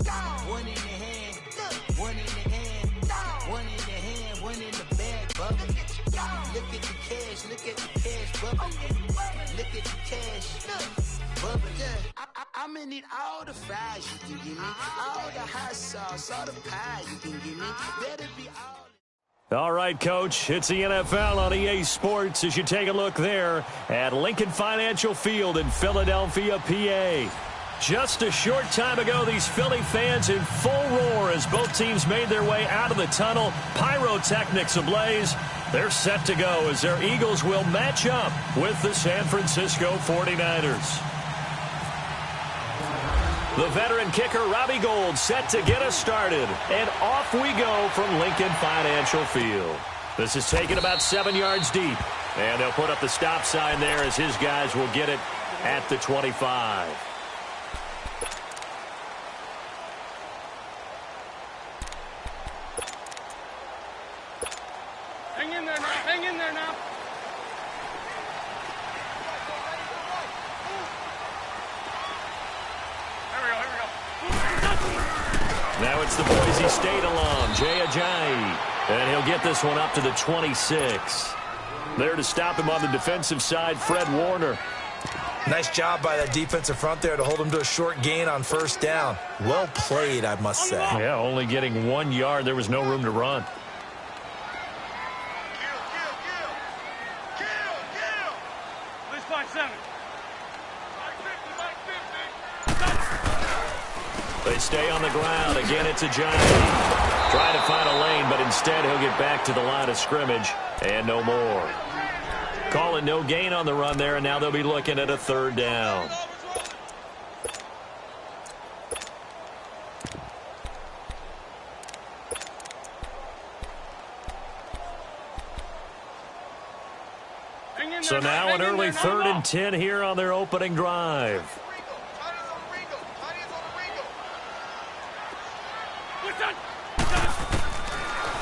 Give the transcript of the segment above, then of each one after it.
One in the hand, one in the hand, one in the hand, one in the bag, bubbling. Look at the cash, look at the cash, bubbling. Look at the cash, bubbling. I'm gonna need all the fries you can give me, all the hot sauce, all the pie you can give me. Better be all right, Coach, it's the NFL on EA Sports as you take a look there at Lincoln Financial Field in Philadelphia, PA. Just a short time ago, these Philly fans in full roar as both teams made their way out of the tunnel. Pyrotechnics ablaze. They're set to go as their Eagles will match up with the San Francisco 49ers. The veteran kicker, Robbie Gould, set to get us started. And off we go from Lincoln Financial Field. This is taken about 7 yards deep. And they'll put up the stop sign there as his guys will get it at the 25. Hang in there now. Hang in there now. Now it's the Boise State alum, Jay Ajayi. And he'll get this one up to the 26. There to stop him on the defensive side, Fred Warner. Nice job by that defensive front there to hold him to a short gain on first down. Well played, I must say. Yeah, only getting 1 yard. There was no room to run. They stay on the ground. Again, it's Ajayi. Trying to find a lane, but instead he'll get back to the line of scrimmage and no more. Call it no gain on the run there, and now they'll be looking at a third down. So now an early 3rd and 10 here on their opening drive.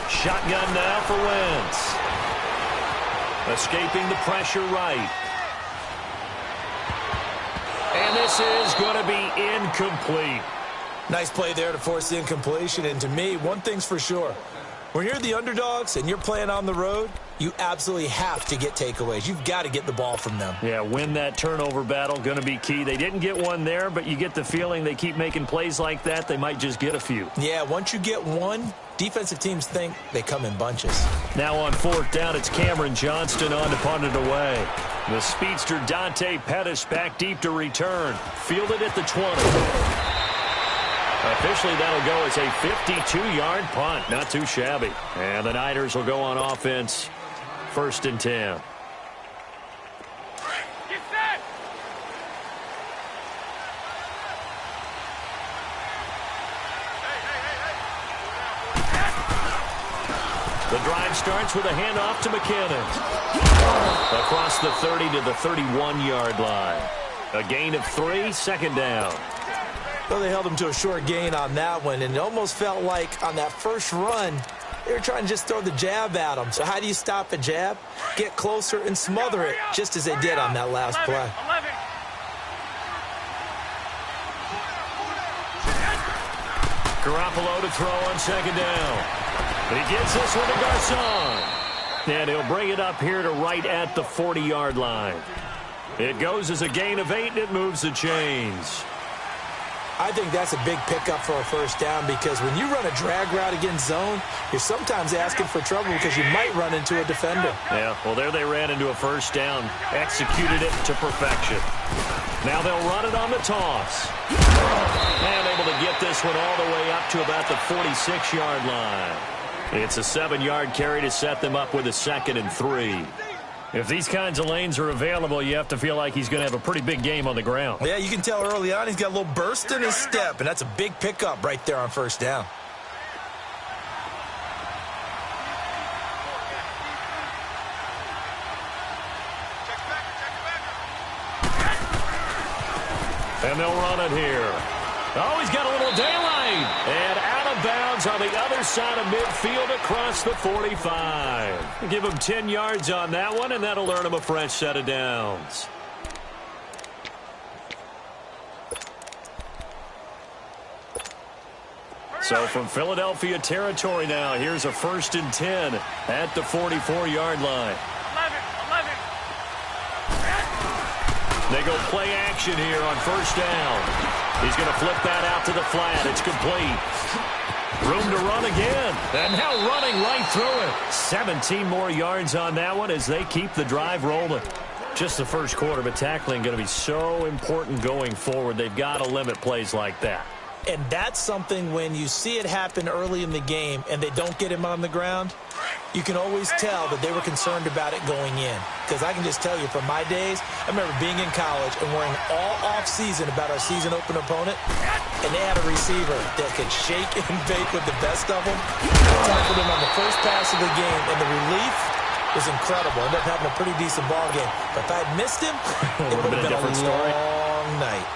Shotgun now for Wentz. Escaping the pressure right. And this is going to be incomplete. Nice play there to force the incompletion. And to me, one thing's for sure. When you're the underdogs and you're playing on the road, you absolutely have to get takeaways. You've got to get the ball from them. Yeah, win that turnover battle, going to be key. They didn't get one there, but you get the feeling they keep making plays like that, they might just get a few. Yeah, once you get one, defensive teams think they come in bunches. Now on 4th down, it's Cameron Johnston on to punt it away. The speedster Dante Pettis back deep to return. Fielded at the 20. Officially, that'll go as a 52-yard punt. Not too shabby. And the Niners will go on offense. 1st and 10. Get set. The drive starts with a handoff to McKinnon. Across the 30 to the 31-yard line. A gain of 3, 2nd down. Well, they held him to a short gain on that one, and it almost felt like on that first run, they were trying to just throw the jab at him. So how do you stop a jab? Get closer and smother it, just as they did on that last play. 11. Garoppolo to throw on 2nd down. He gets this one to Garcon. And he'll bring it up here to right at the 40-yard line. It goes as a gain of 8, and it moves the chains. I think that's a big pickup for a first down because when you run a drag route against zone, you're sometimes asking for trouble because you might run into a defender. Yeah, well, there they ran into a first down, executed it to perfection. Now they'll run it on the toss. And able to get this one all the way up to about the 46-yard line. It's a 7-yard carry to set them up with a 2nd and 3. If these kinds of lanes are available, you have to feel like he's going to have a pretty big game on the ground. Yeah, you can tell early on he's got a little burst in his step, and that's a big pickup right there on first down. And they'll run it here. Oh, he's got a little daylight. And out of bounds on the other side of midfield across the 45. Give him 10 yards on that one, and that'll earn him a fresh set of downs. So from Philadelphia territory now, here's a 1st and 10 at the 44-yard line. 11. They go play action here on 1st down. He's going to flip that out to the flat. It's complete. Room to run again. And now running right through it. 17 more yards on that one as they keep the drive rolling. Just the first quarter, but tackling going to be so important going forward. They've got to limit plays like that. And that's something when you see it happen early in the game and they don't get him on the ground, you can always tell that they were concerned about it going in. Because I can just tell you from my days, I remember being in college and worrying all off-season about our season open opponent, and they had a receiver that could shake and bake with the best of them. Tackled him on the first pass of the game, and the relief was incredible. Ended up having a pretty decent ball game. But if I had missed him, it would have been a long night.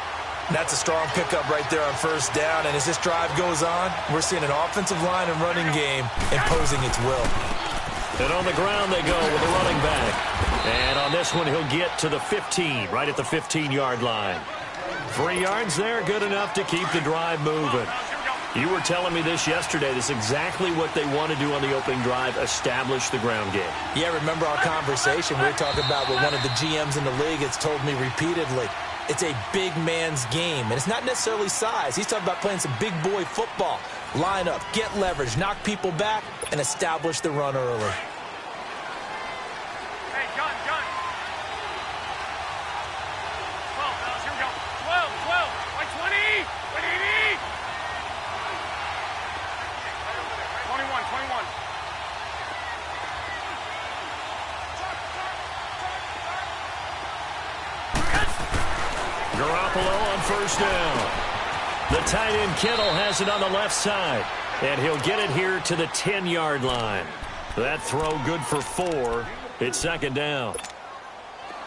That's a strong pickup right there on 1st down. And as this drive goes on, we're seeing an offensive line and running game imposing its will. And on the ground they go with the running back. And on this one, he'll get to the 15, right at the 15-yard line. 3 yards there, good enough to keep the drive moving. You were telling me this yesterday. This is exactly what they want to do on the opening drive, establish the ground game. Yeah, remember our conversation? We were talking about what one of the GMs in the league has told me repeatedly. It's a big man's game, and it's not necessarily size. He's talking about playing some big boy football. Line up, get leverage, knock people back, and establish the run early. Hey, gun. 12, fellas, here we go. 12. Like 20. What do you need? 21. Garoppolo on 1st down. The tight end Kittle has it on the left side, and he'll get it here to the 10-yard line. That throw good for 4. It's 2nd down.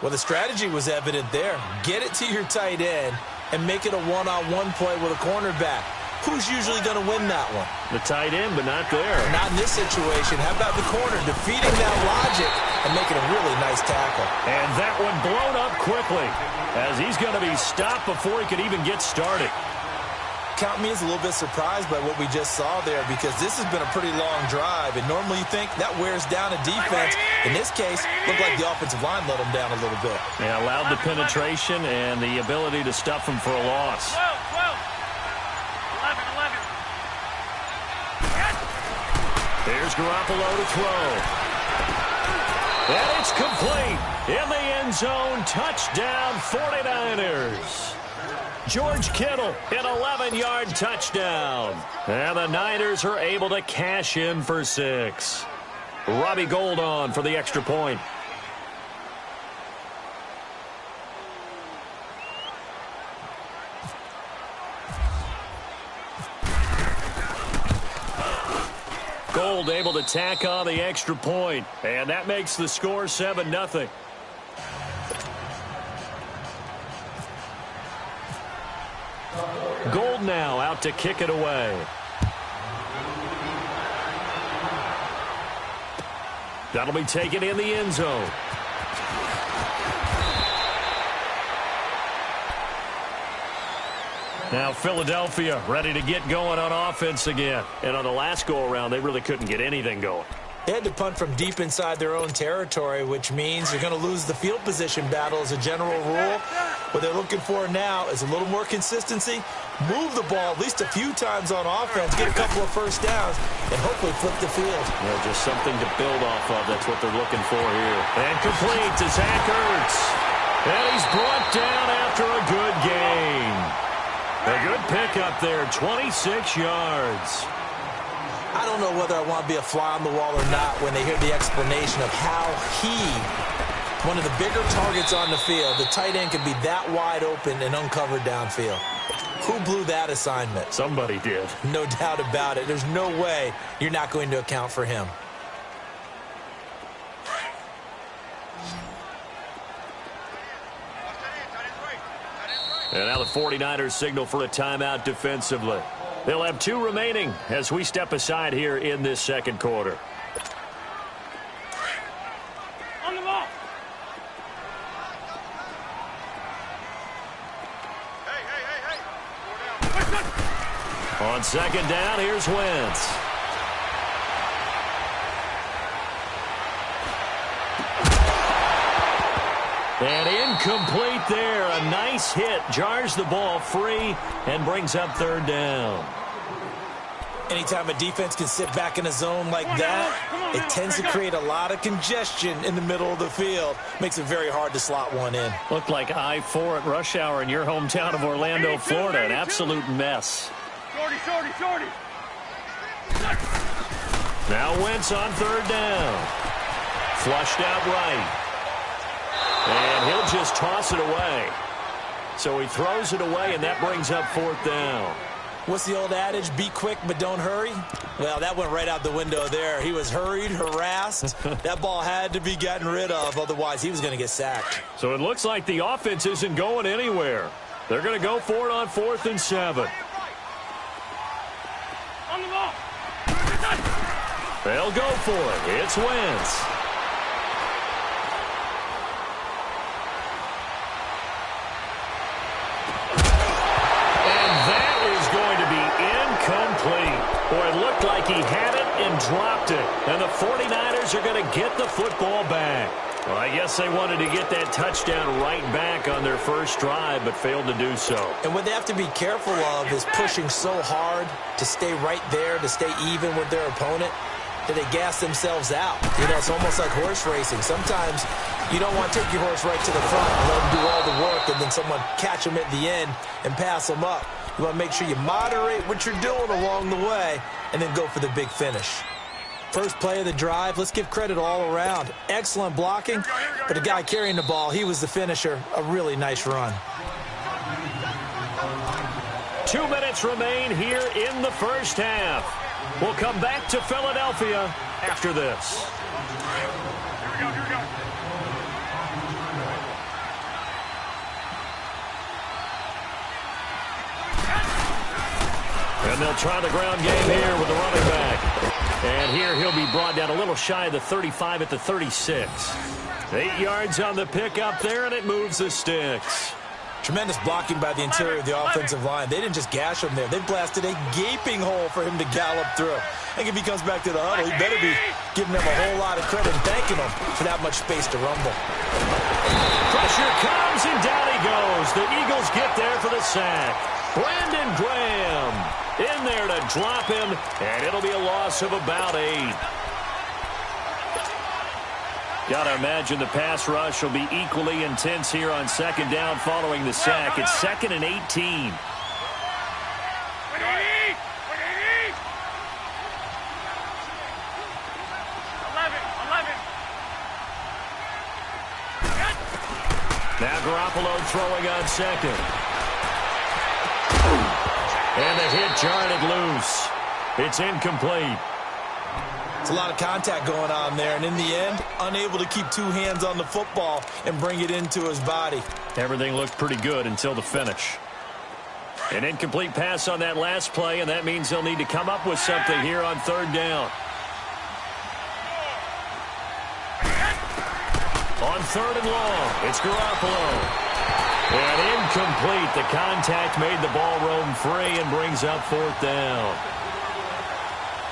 Well, the strategy was evident there. Get it to your tight end and make it a one-on-one play with a cornerback. Who's usually going to win that one? The tight end, but not there. Not in this situation. How about the corner defeating that logic and making a really nice tackle? And that one blown up quickly as he's going to be stopped before he could even get started. Count me as a little bit surprised by what we just saw there, because this has been a pretty long drive, and normally you think that wears down a defense. In this case, looked like the offensive line let them down a little bit. Yeah, allowed the penetration and the ability to stuff them for a loss. 12. 11. Here's Garoppolo to throw. And it's complete. In the end zone, touchdown 49ers. George Kittle, an 11-yard touchdown. And the Niners are able to cash in for 6. Robbie Gould on for the extra point. Gould able to tack on the extra point, and that makes the score 7-0. Gould now out to kick it away. That'll be taken in the end zone. Now Philadelphia ready to get going on offense again. And on the last go-around, they really couldn't get anything going. They had to punt from deep inside their own territory, which means they're going to lose the field position battle as a general rule. What they're looking for now is a little more consistency, move the ball at least a few times on offense, get a couple of first downs, and hopefully flip the field. Yeah, just something to build off of. That's what they're looking for here. And complete to Zach Ertz. And he's brought down after a good gain. A good pickup there, 26 yards. I don't know whether I want to be a fly on the wall or not when they hear the explanation of how he, one of the bigger targets on the field, the tight end can be that wide open and uncovered downfield. Who blew that assignment? Somebody did. No doubt about it. There's no way you're not going to account for him. And now the 49ers signal for a timeout defensively. They'll have 2 remaining as we step aside here in this second quarter. On the ball. On On second down, here's Wentz. And incomplete there. A nice hit. Jars the ball free and brings up third down. Anytime a defense can sit back in a zone like that, it tends to create a lot of congestion in the middle of the field. Makes it very hard to slot one in. Looked like I-4 at rush hour in your hometown of Orlando, Florida. An absolute mess. Shorty. Now Wentz on third down. Flushed out right. And he'll just toss it away. So he throws it away, and that brings up fourth down. What's the old adage? Be quick, but don't hurry. Well, that went right out the window there. He was hurried, harassed. That ball had to be gotten rid of. Otherwise, he was going to get sacked. So it looks like the offense isn't going anywhere. They're going to go for it on 4th and 7. On the ball. They'll go for it. It's Wentz. Boy, it looked like he had it and dropped it. And the 49ers are going to get the football back. Well, I guess they wanted to get that touchdown right back on their first drive, but failed to do so. And what they have to be careful of is pushing so hard to stay right there, to stay even with their opponent, that they gas themselves out. You know, it's almost like horse racing. Sometimes you don't want to take your horse right to the front and let them do all the work, and then someone catch them at the end and pass them up. You want to make sure you moderate what you're doing along the way and then go for the big finish. First play of the drive, let's give credit all around. Excellent blocking, but the guy carrying the ball, he was the finisher. A really nice run. 2 minutes remain here in the first half. We'll come back to Philadelphia after this. Here we go. And they'll try the ground game here with the running back. And here he'll be brought down a little shy of the 35 at the 36. 8 yards on the pickup there, and it moves the sticks. Tremendous blocking by the interior of the offensive line. They didn't just gash him there. They blasted a gaping hole for him to gallop through. I think if he comes back to the huddle, he better be giving them a whole lot of credit and thanking them for that much space to rumble. Pressure comes, and down he goes. The Eagles get there for the sack. Brandon Graham in there to drop him, and it'll be a loss of about 8. Got to imagine the pass rush will be equally intense here on second down following the sack. It's 2nd and 18. 180! Now Garoppolo throwing on second. And the hit jarred it loose. It's incomplete. It's a lot of contact going on there, and in the end, unable to keep 2 hands on the football and bring it into his body. Everything looked pretty good until the finish. An incomplete pass on that last play, and that means they'll need to come up with something here on third down. On 3rd and long, it's Garoppolo. And incomplete. The contact made the ball roam free and brings up 4th down.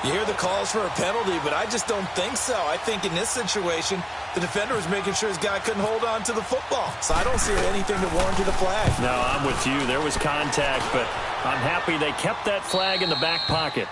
You hear the calls for a penalty, but I just don't think so. I think in this situation, the defender was making sure his guy couldn't hold on to the football. So I don't see anything to warrant a flag. No, I'm with you. There was contact, but I'm happy they kept that flag in the back pocket.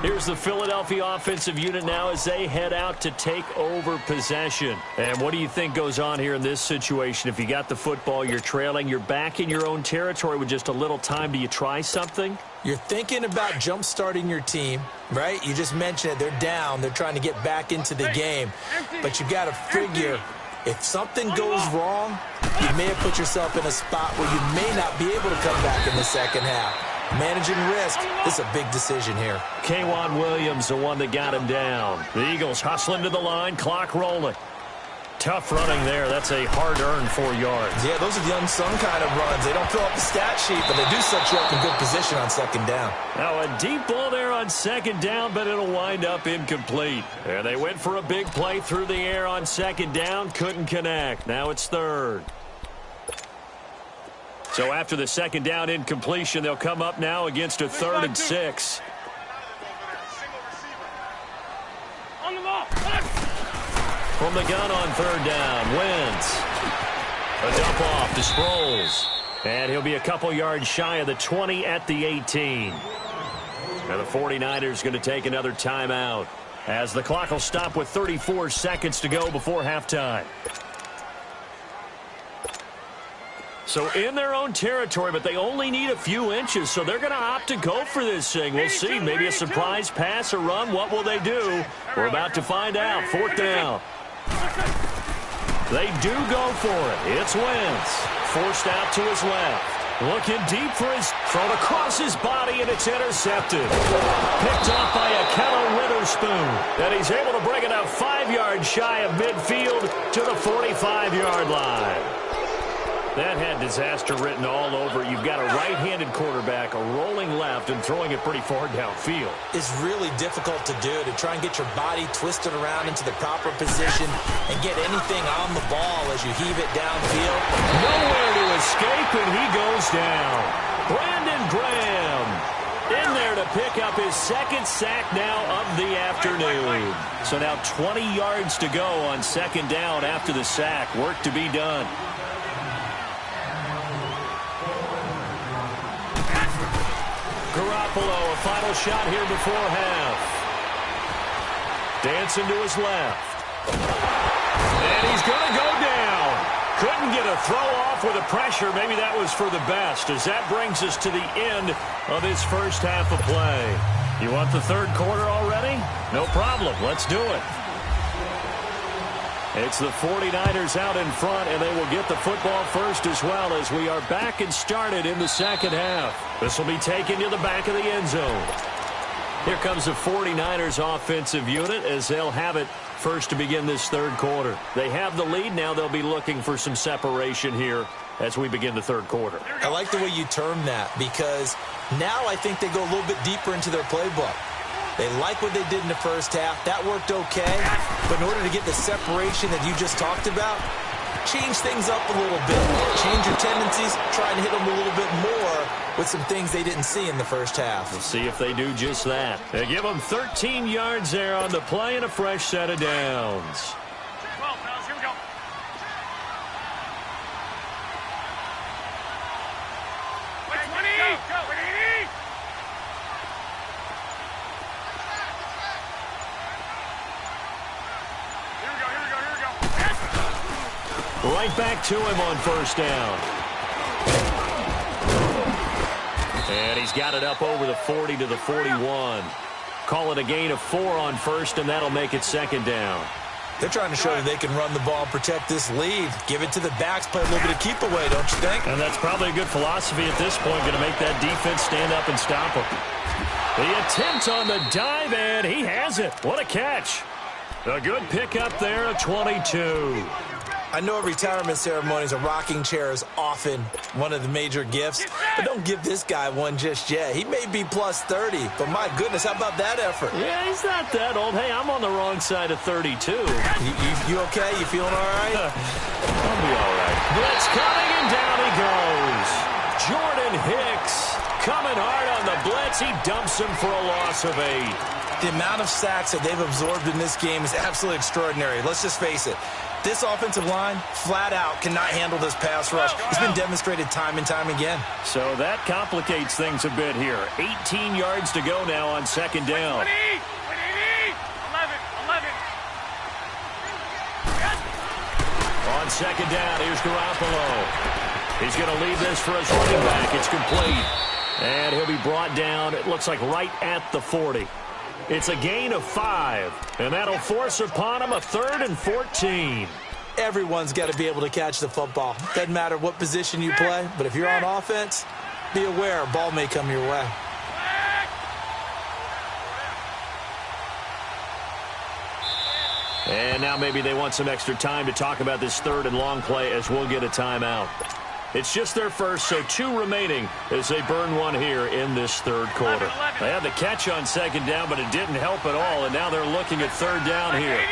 Here's the Philadelphia offensive unit now as they head out to take over possession. And what do you think goes on here in this situation? If you got the football, you're trailing, you're back in your own territory with just a little time. Do you try something? You're thinking about jump-starting your team, right? You just mentioned it. They're down. They're trying to get back into the game. But you got to figure if something goes wrong, you may have put yourself in a spot where you may not be able to come back in the second half. Managing risk, this is a big decision here. K'Wan Williams, the one that got him down. The Eagles hustling to the line, clock rolling. Tough running there. That's a hard-earned 4 yards. Yeah, those are the unsung kind of runs. They don't fill up the stat sheet, but they do set you up in good position on second down. Now a deep ball there on second down, but it'll wind up incomplete. And they went for a big play through the air on second down, couldn't connect. Now it's 3rd. So after the second down incompletion, they'll come up now against a 3rd and 6. On the ball. From the gun on 3rd down, Wentz. A dump off to Sproles. And he'll be a couple yards shy of the 20 at the 18. And the 49ers going to take another timeout as the clock will stop with 34 seconds to go before halftime. So in their own territory, but they only need a few inches, so they're going to opt to go for this thing. We'll see. Maybe a surprise pass or run. What will they do? We're about to find out. 4th down. They do go for it. It's Wentz. Forced out to his left. Looking deep for his thrown across his body, and it's intercepted. Picked off by Akello Witherspoon. And he's able to bring it up 5 yards shy of midfield to the 45-yard line. That had disaster written all over. You've got a right-handed quarterback, a rolling left, and throwing it pretty far downfield. It's really difficult to do, to try and get your body twisted around into the proper position and get anything on the ball as you heave it downfield. Nowhere to escape, and he goes down. Brandon Graham in there to pick up his 2nd sack now of the afternoon. So now 20 yards to go on 2nd down after the sack. Work to be done. Garoppolo, a final shot here before half. Dancing to his left. And he's going to go down. Couldn't get a throw off with the pressure. Maybe that was for the best, as that brings us to the end of his first half of play. You want the 3rd quarter already? No problem. Let's do it. It's the 49ers out in front, and they will get the football first as well, as we are back and started in the 2nd half. This will be taken to the back of the end zone. Here comes the 49ers offensive unit as they'll have it first to begin this 3rd quarter. They have the lead. Now they'll be looking for some separation here as we begin the 3rd quarter. I like the way you term that, because now I think they go a little bit deeper into their playbook. They like what they did in the first half. That worked okay. But in order to get the separation that you just talked about, change things up a little bit. Change your tendencies. Try and hit them a little bit more with some things they didn't see in the first half. We'll see if they do just that. They give them 13 yards there on the play and a fresh set of downs. 12, fellas. Here we go. Wait, 20. Go. 80. Right back to him on 1st down. And he's got it up over the 40 to the 41. Call it a gain of 4 on 1st, and that'll make it 2nd down. They're trying to show that they can run the ball and protect this lead. Give it to the backs, play a little bit of keep away, don't you think? And that's probably a good philosophy at this point, going to make that defense stand up and stop them. The attempt on the dive, and he has it. What a catch. A good pickup there, a 22. I know at retirement ceremonies, a rocking chair is often one of the major gifts, but don't give this guy one just yet. He may be plus 30, but my goodness, how about that effort? Yeah, he's not that old. Hey, I'm on the wrong side of 32. You okay? You feeling all right? I'll be all right. Blitz coming, and down he goes. Jordan Hicks coming hard on the blitz. He dumps him for a loss of 8. The amount of sacks that they've absorbed in this game is absolutely extraordinary. Let's just face it. This offensive line, flat out, cannot handle this pass rush. It's been demonstrated time and time again. So that complicates things a bit here. 18 yards to go now on 2nd down. 20, 11. On 2nd down, here's Garoppolo. He's going to leave this for his running back. It's complete. And he'll be brought down, it looks like right at the 40. It's a gain of 5, and that'll force upon him a 3rd and 14. Everyone's got to be able to catch the football. Doesn't matter what position you play, but if you're on offense, be aware a ball may come your way. And now maybe they want some extra time to talk about this 3rd and long play, as we'll get a timeout. It's just their first, so 2 remaining as they burn one here in this 3rd quarter. They had the catch on 2nd down, but it didn't help at all, and now they're looking at 3rd down here. 11.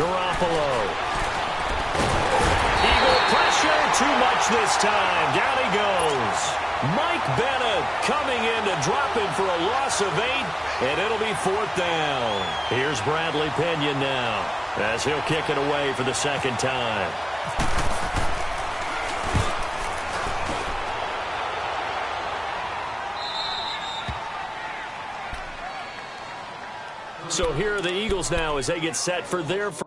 Garoppolo too much this time. Down he goes. Mike Bennett coming in to drop him for a loss of 8, and it'll be 4th down. Here's Bradley Pinion now as he'll kick it away for the second time. So here are the Eagles now as they get set for their first.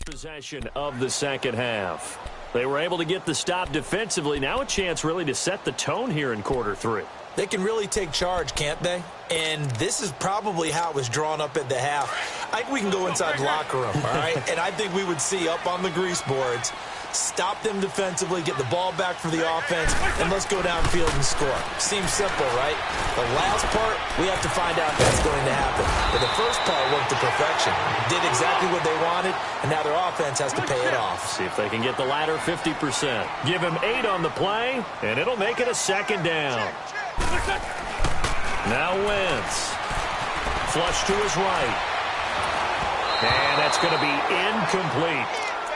Possession of the second half. They were able to get the stop defensively. Now a chance really to set the tone here in quarter 3. They can really take charge, can't they? And this is probably how it was drawn up at the half. I think we can go inside the locker room, all right? And I think we would see up on the grease boards, stop them defensively, get the ball back for the offense, and let's go downfield and score. Seems simple, right? The last part, we have to find out if that's going to happen. But the first part worked to perfection. Did exactly what they wanted, and now their offense has to pay it off. See if they can get the latter 50%. Give him 8 on the play, and it'll make it a second down. Now Wentz. Flush to his right. And that's going to be incomplete.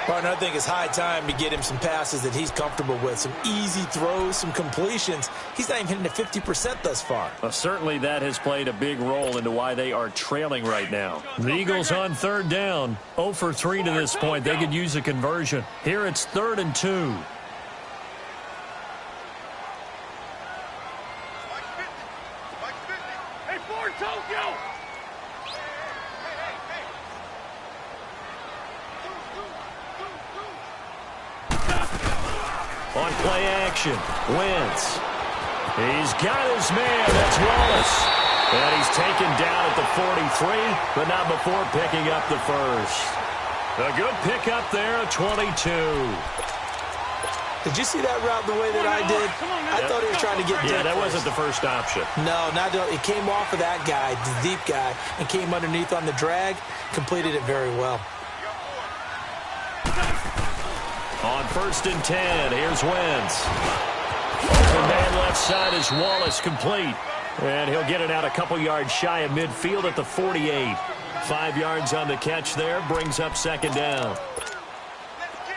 Partner, I think it's high time to get him some passes that he's comfortable with. Some easy throws, some completions. He's not even hitting the 50% thus far. Well, certainly that has played a big role into why they are trailing right now. The Eagles on 3rd down. 0 for 3 to this point. They could use a conversion. Here it's 3rd and 2. On play action, Wentz. He's got his man. That's Wallace. And he's taken down at the 43, but not before picking up the first. A good pickup there at 22. Did you see that route the way that I did? I thought he was trying to get deep. Yeah, that wasn't the first option. No, not it came off of that guy, the deep guy, and came underneath on the drag. Completed it very well. On 1st and 10, here's Wentz. Open man left side is Wallace, complete. And he'll get it out a couple yards shy of midfield at the 48. 5 yards on the catch there, brings up 2nd down.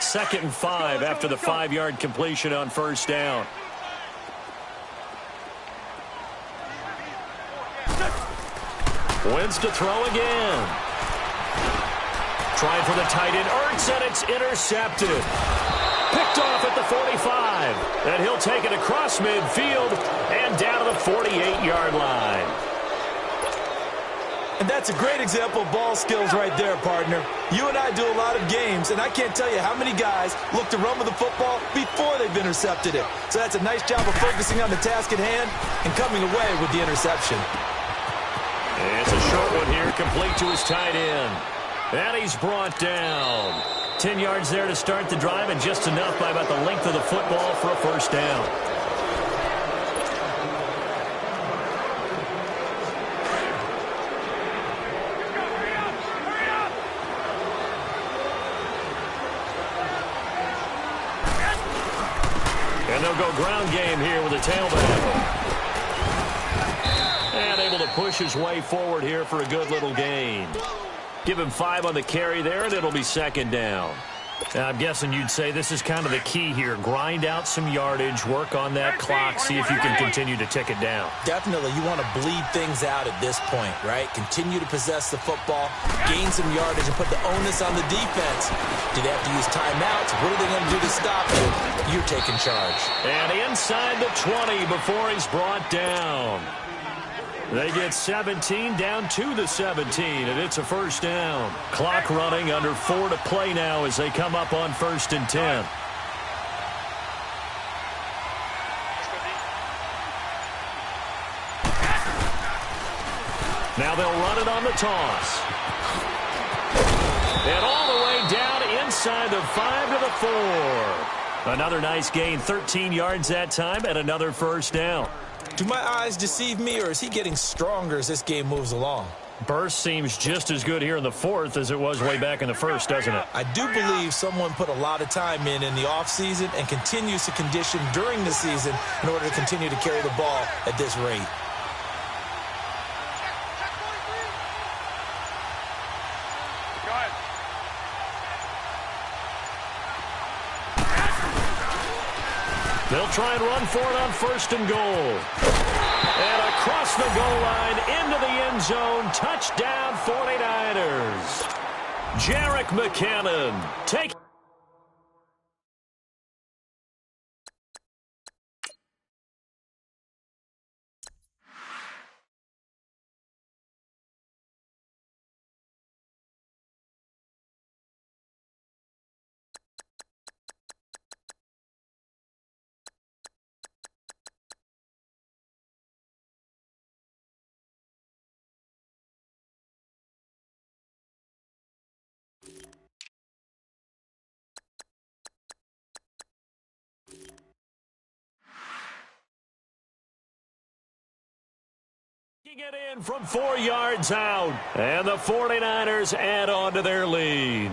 2nd and 5 after the 5-yard completion on 1st down. Wentz to throw again. Trying for the tight end, Ertz, and it's intercepted. Picked off at the 45. And he'll take it across midfield and down to the 48-yard line. And that's a great example of ball skills right there, partner. You and I do a lot of games, and I can't tell you how many guys look to run with the football before they've intercepted it. So that's a nice job of focusing on the task at hand and coming away with the interception. And it's a short one here, complete to his tight end. And he's brought down. 10 yards there to start the drive, and just enough by about the length of the football for a 1st down. And they'll go ground game here with a tailback. And able to push his way forward here for a good little gain. Give him 5 on the carry there, and it'll be 2nd down. Now, I'm guessing you'd say this is kind of the key here. Grind out some yardage, work on that clock, see if you can continue to tick it down. Definitely. You want to bleed things out at this point, right? Continue to possess the football, gain some yardage, and put the onus on the defense. Do they have to use timeouts? What are they going to do to stop you? You're taking charge. And inside the 20 before he's brought down. They get 17 down to the 17, and it's a 1st down. Clock running, under 4 to play now as they come up on 1st and 10. Now they'll run it on the toss. And all the way down inside the 5 to the 4. Another nice gain, 13 yards that time, and another first down. Do my eyes deceive me, or is he getting stronger as this game moves along? Burst seems just as good here in the 4th as it was way back in the 1st, doesn't it? I do believe someone put a lot of time in the offseason and continues to condition during the season in order to continue to carry the ball at this rate. They'll try and run for it on 1st and goal. And across the goal line into the end zone. Touchdown 49ers. Jerick McKinnon take. It in from 4 yards out, and the 49ers add on to their lead.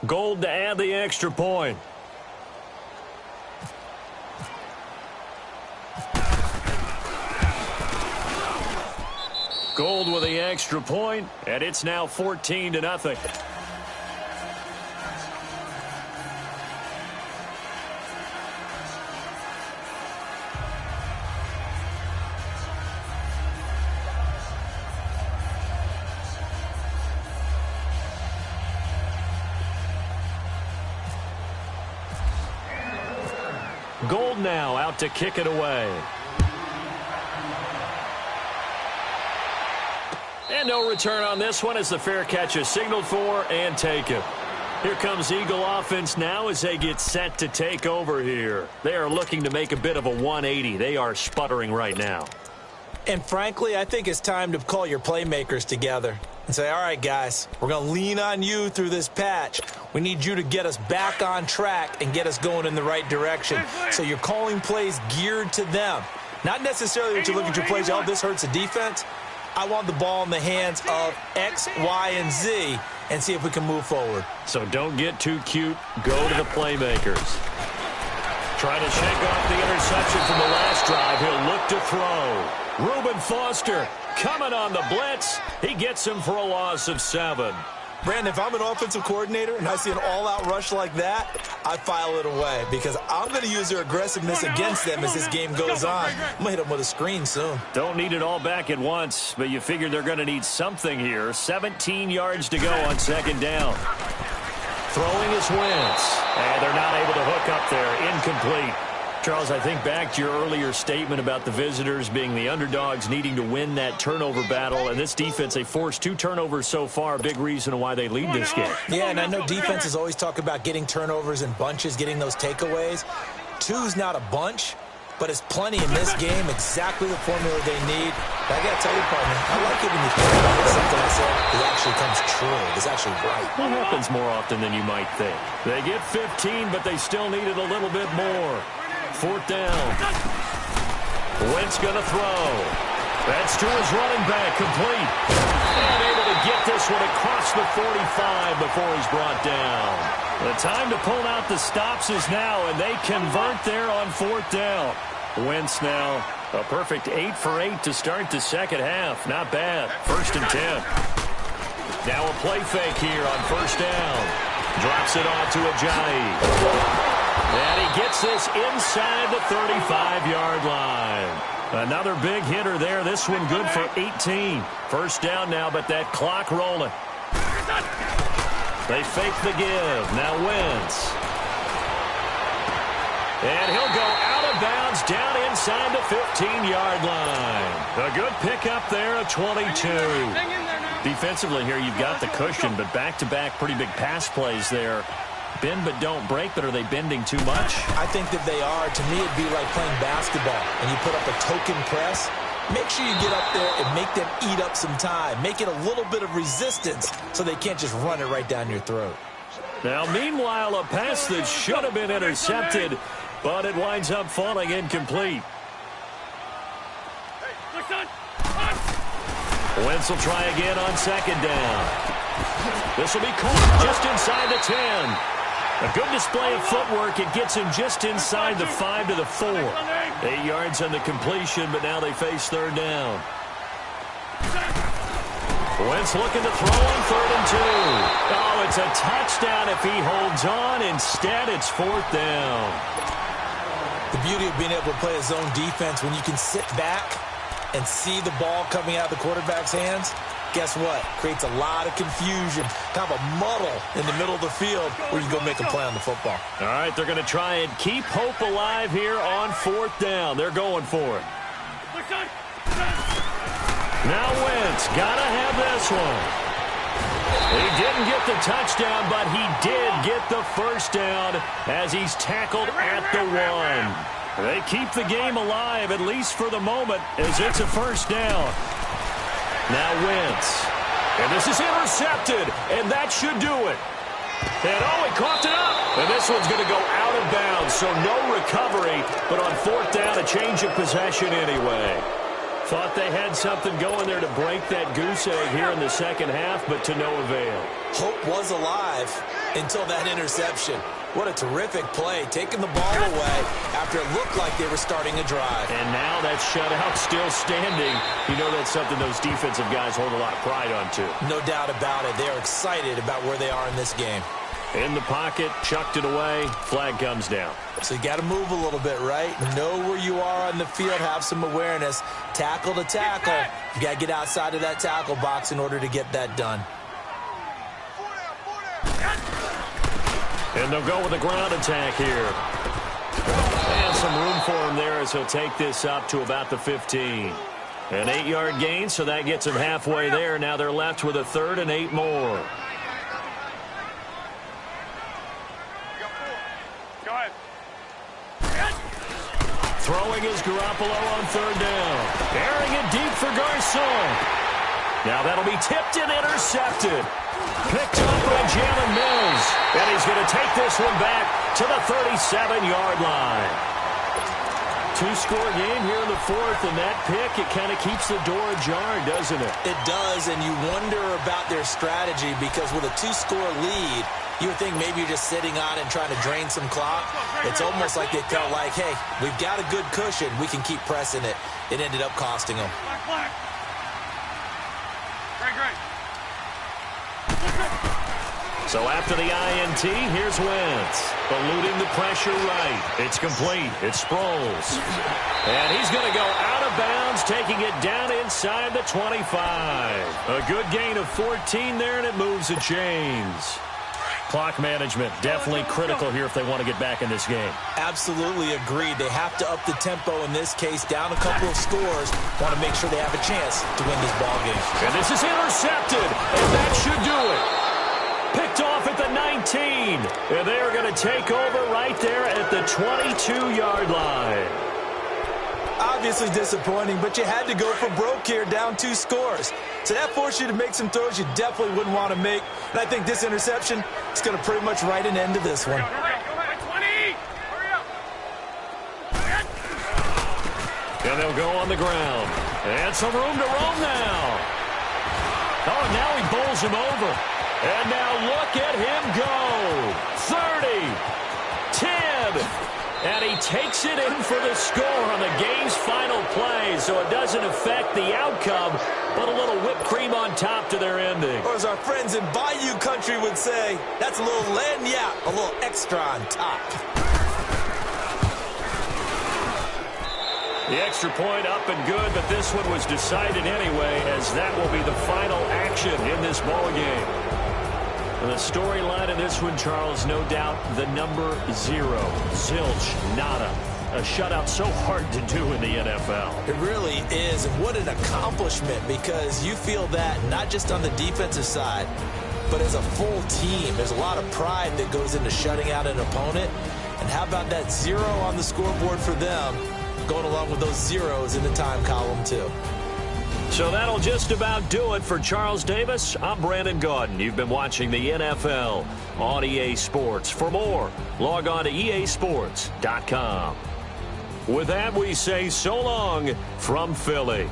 Gold to add the extra point. Gold with the extra point, and it's now 14-0. Gold now out to kick it away. And no return on this one as the fair catch is signaled for and taken. Here comes Eagle offense now as they get set to take over here. They are looking to make a bit of a 180. They are sputtering right now. And frankly, I think it's time to call your playmakers together and say, all right, guys, we're going to lean on you through this patch. We need you to get us back on track and get us going in the right direction. So you're calling plays geared to them. Not necessarily that you look at your plays, oh, this hurts the defense. I want the ball in the hands of X, Y, and Z and see if we can move forward. So don't get too cute. Go to the playmakers. Trying to shake off the interception from the last drive. He'll look to throw. Reuben Foster coming on the blitz. He gets him for a loss of 7. Brandon, if I'm an offensive coordinator and I see an all-out rush like that, I file it away because I'm going to use their aggressiveness against them as this game goes on. I'm going to hit them with a screen soon. Don't need it all back at once, but you figure they're going to need something here. 17 yards to go on 2nd down. Throwing is Wentz, and they're not able to hook up there. Incomplete. Charles, I think back to your earlier statement about the visitors being the underdogs needing to win that turnover battle, and this defense, they forced 2 turnovers so far, a big reason why they lead this game. Yeah, and I know defenses always talk about getting turnovers in bunches, getting those takeaways. 2's not a bunch, but it's plenty in this game, exactly the formula they need. But I got to tell you, partner, I like it when you think about something I said that actually comes true. It's actually right. That happens more often than you might think. They get 15, but they still needed a little bit more. 4th down. Wentz going to throw. That's to his running back, complete. And able to get this one across the 45 before he's brought down. The time to pull out the stops is now, and they convert there on 4th down. Wentz now a perfect 8 for 8 to start the second half. Not bad. 1st and 10. Now a play fake here on 1st down. Drops it off to Ajayi. And he gets this inside the 35-yard line. Another big hitter there. This one good for 18. 1st down now, but that clock rolling. They fake the give. Now Wentz. And he'll go out of bounds down inside the 15-yard line. A good pickup there, a 22. Defensively here, you've got the cushion, but back-to-back pretty big pass plays there. Bend but don't break, but are they bending too much? I think that they are. To me, it'd be like playing basketball, and you put up a token press. Make sure you get up there and make them eat up some time. Make it a little bit of resistance so they can't just run it right down your throat. Now, meanwhile, a pass that should have been intercepted, but it winds up falling incomplete. Wentz will try again on second down. This will be caught just inside the 10. A good display of footwork. It gets him just inside the 5 to the 4. 8 yards on the completion, but now they face third down. Wentz looking to throw on 3rd and 2. Oh, it's a touchdown if he holds on. Instead, it's 4th down. The beauty of being able to play a zone defense when you can sit back and see the ball coming out of the quarterback's hands, guess what? Creates a lot of confusion, kind of a muddle in the middle of the field where you go make a play on the football. All right, they're going to try and keep hope alive here on 4th down. They're going for it. Now Wentz, got to have this one. He didn't get the touchdown, but he did get the first down as he's tackled at the 1. They keep the game alive, at least for the moment, as it's a first down. Now Wentz. And this is intercepted, and that should do it. And he coughed it up. And this one's going to go out of bounds, so no recovery. But on 4th down, a change of possession anyway. Thought they had something going there to break that goose egg here in the second half, but to no avail. Hope was alive until that interception. What a terrific play, taking the ball away after it looked like they were starting a drive. And now that shutout still standing. You know that's something those defensive guys hold a lot of pride on, too. No doubt about it. They're excited about where they are in this game. In the pocket, chucked it away, flag comes down. So you got to move a little bit, right? Know where you are on the field, have some awareness. Tackle to tackle. You got to get outside of that tackle box in order to get that done. And they'll go with a ground attack here. And some room for him there as he'll take this up to about the 15. An 8-yard gain, so that gets him halfway there. Now they're left with a 3rd and 8 more. Go ahead. Throwing is Garoppolo on 3rd down. Airing it deep for Garcon. Now that'll be tipped and intercepted. Picked up by Jalen Mills. And he's going to take this one back to the 37-yard line. 2-score game here in the 4th, and that pick, it kind of keeps the door ajar, doesn't it? It does, and you wonder about their strategy because with a 2-score lead, you would think maybe you're just sitting on and trying to drain some clock. It's almost like they felt like, hey, we've got a good cushion. We can keep pressing it. It ended up costing them. Black. Great. So after the INT, here's Wentz. Eluding the pressure right. It's complete. It's Sproles. And he's going to go out of bounds, taking it down inside the 25. A good gain of 14 there, and it moves the chains. Clock management definitely critical here if they want to get back in this game. Absolutely agreed. They have to up the tempo in this case, down a couple of scores. Want to make sure they have a chance to win this ball game. And this is intercepted, and that should do it. Picked off at the 19. And they're going to take over right there at the 22-yard line. Obviously disappointing, but you had to go for broke here, down 2 scores. So that forced you to make some throws you definitely wouldn't want to make. And I think this interception is going to pretty much write an end to this one. Go ahead. 20. Hurry up. And they'll go on the ground. And some room to roam now. Oh, now he bowls him over. And now look at him go. 30, 10. And he takes it in for the score on the game's final play, so it doesn't affect the outcome, but a little whipped cream on top to their ending. Or as our friends in Bayou Country would say, that's a little lagniappe, a little extra on top. The extra point up and good, but this one was decided anyway, as that will be the final action in this ball game. And the storyline in this one, Charles, no doubt the number 0. Zilch, nada. A shutout so hard to do in the NFL. It really is, and what an accomplishment, because you feel that not just on the defensive side, but as a full team. There's a lot of pride that goes into shutting out an opponent. And how about that 0 on the scoreboard for them, going along with those zeros in the time column, too. So that'll just about do it for Charles Davis. I'm Brandon Gaudin. You've been watching the NFL on EA Sports. For more, log on to easports.com. With that, we say so long from Philly.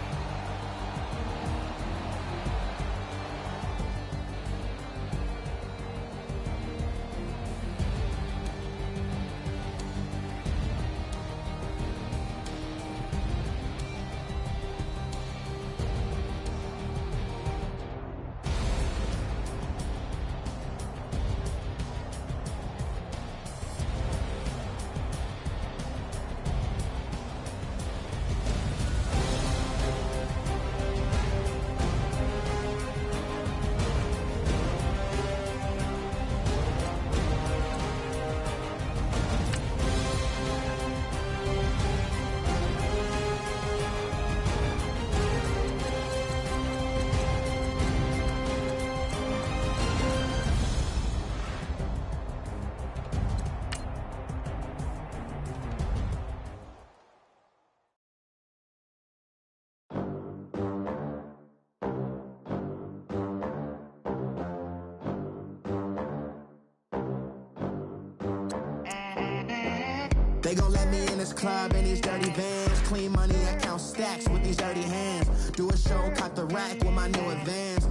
They gon' let me in this club in these dirty vans. Clean money, I count stacks with these dirty hands. Do a show, caught the rack with my new advance.